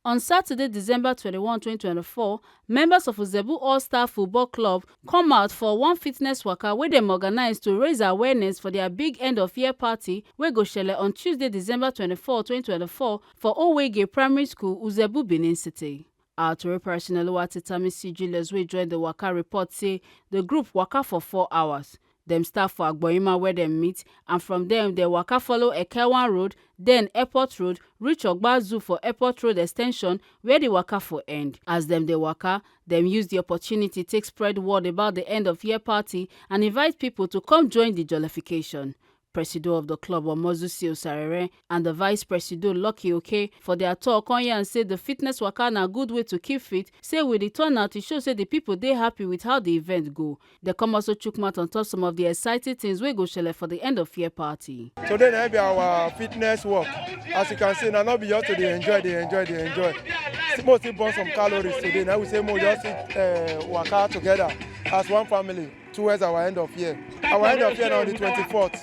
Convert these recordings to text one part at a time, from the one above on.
On Saturday, December 21, 2024, members of Uzebu All Stars Football Club come out for one fitness waka wey dem organize to raise awareness for their big end-of-year party wey go shele on Tuesday, December 24, 2024 for Owege Primary School, Uzebu, Benin City. Our Tori personnel Tamisi Julius wey join the waka report say the group waka for 4 hours. Dem start for Agboima where dem meet, and from dem they waka follow Ekewan Road, then Airport Road, reach Ogba Zoo for Airport Road Extension where the waka for end. As dem dey waka, dem use the opportunity take spread word about the end of year party and invite people to come join the jollification. Presido of the club Omozusi Osarere and the Vice Presido Lucky Oke for their talk on here and say the fitness waka na good way to keep fit. Say with the turnout, it shows say the people they happy with how the event go. They come also chook mouth on top some of the exciting things we go shele for the end of year party. Today na be our fitness walk. As you can see, now not be just to enjoy. Mostly burn some calories today. Now we say more just waka together as one family towards our end of year. Our end of year on the 24th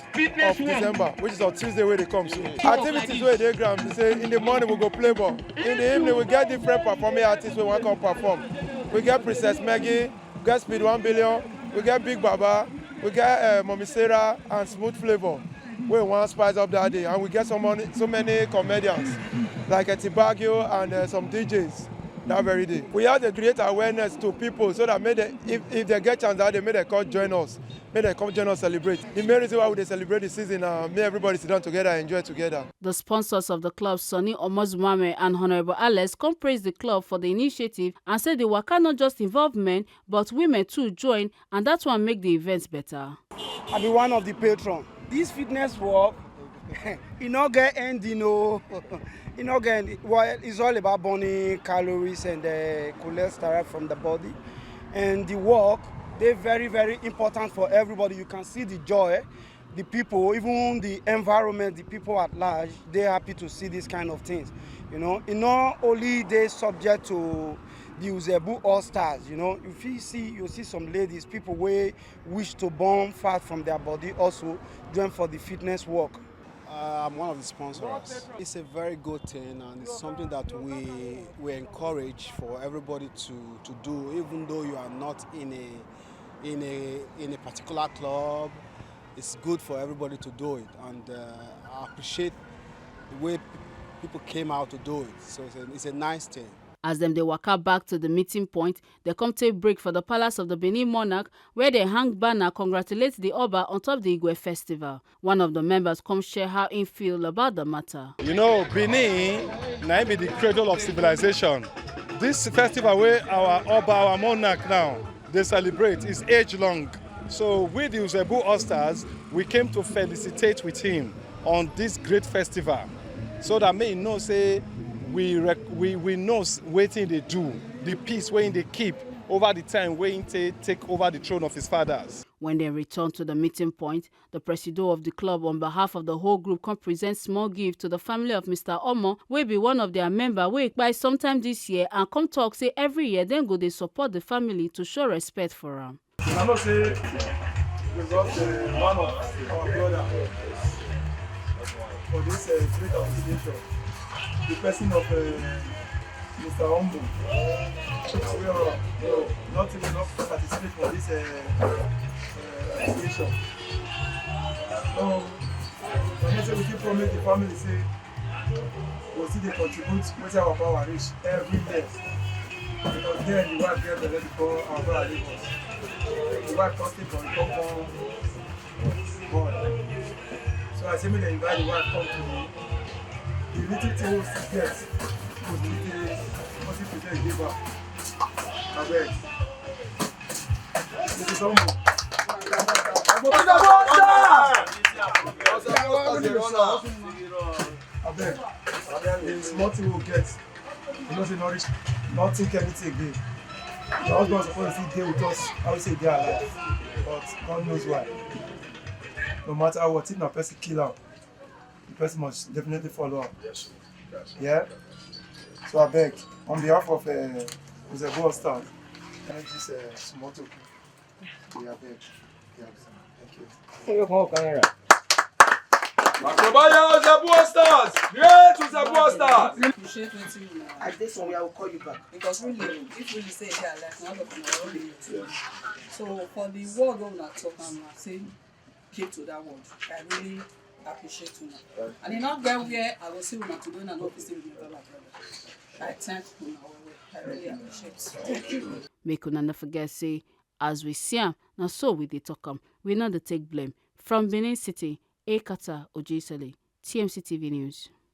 of December, which is on Tuesday where they come. So activities where they gram, we say in the morning we go play ball. In the evening we get different performing artists we want to come perform. We get Princess Maggie, we get Speed 1 Billion, we get Big Baba, we get Mommy Sarah and Smooth Flavor. We want to spice up that day, and we get so many comedians like Etibagio and some DJs that very day. We have to create awareness to people so that if they get chance that they may they come join us. May they come join us celebrate. The main reason why we celebrate the season may everybody sit down together and enjoy together. The sponsors of the club, Sonny Omozumame and Honorable Alex, come praise the club for the initiative and say the waka not just involve men, but women too join, and that one make the events better. I be one of the patrons. This fitness walk, it not get ending, no. It not get ending. Well, it's all about burning calories and cholesterol from the body. And the walk, they're very, very important for everybody. You can see the joy, the people, even the environment, the people at large, they're happy to see these kind of things. You know, it's not only they subject to the Uzebu All Stars, you know, if you see some ladies, people who wish to burn fat from their body also join for the fitness walk. I'm one of the sponsors. It's a very good thing, and it's something that we encourage for everybody to do, even though you are not in a particular club. It's good for everybody to do it, and I appreciate the way people came out to do it. So it's a nice thing. As them they waka back to the meeting point, they come take break for the palace of the Benin monarch, where they hang banner congratulate the Oba on top the Igwe festival. One of the members come share how he feel about the matter. You know, Benin now be the cradle of civilization. This festival where our Oba, our monarch now, they celebrate is age-long. So with the Uzebu All Stars, we came to felicitate with him on this great festival. So that may know say we know waiting they do, the peace waiting they keep over the time waiting to take over the throne of his fathers. When they return to the meeting point, the presido of the club on behalf of the whole group come present small gift to the family of Mr. Omo, will be one of their members wey by sometime this year and come talk say every year then go they support the family to show respect for him. I must say we got one of our brothers for this great appreciation. The person of Mr. Ombu. We are not enough to participate for this association. So, we keep promising the family say we'll see they contribute with our power reach every year. Because then the wife gets the before our brother leave us. The wife costing for the compound board. So I say, they invite the wife come to the little thing was to get, was the little, what if you give up? I beg. This is humble. I beg. The small thing we'll get, you know, say not think anything again. The husband was supposed to stay with us, I would say they are alive. But God knows why. No matter what, if a person kill out, the person must definitely follow up. Yes. Yeah? So I beg, on behalf of Uzebu All Stars, can I just small token? Yeah, I beg. Yeah, thank you. Macrobaya Uzebu All Stars! Great Uzebu All Stars! Appreciate wetin una. At this one, I will call you back. Because really, if we say they are like now, look on so for the word wey una talk, I'm not saying keep to that word. I really appreciate una. And e not get where I will see una today and not see with my brother. I thank una well well. I really appreciate. Thank you. Make una no forget say, as we see am, na so we dey talk am. We no dey take blame. From Benin City, Ekata Ojisele, TMC TV News.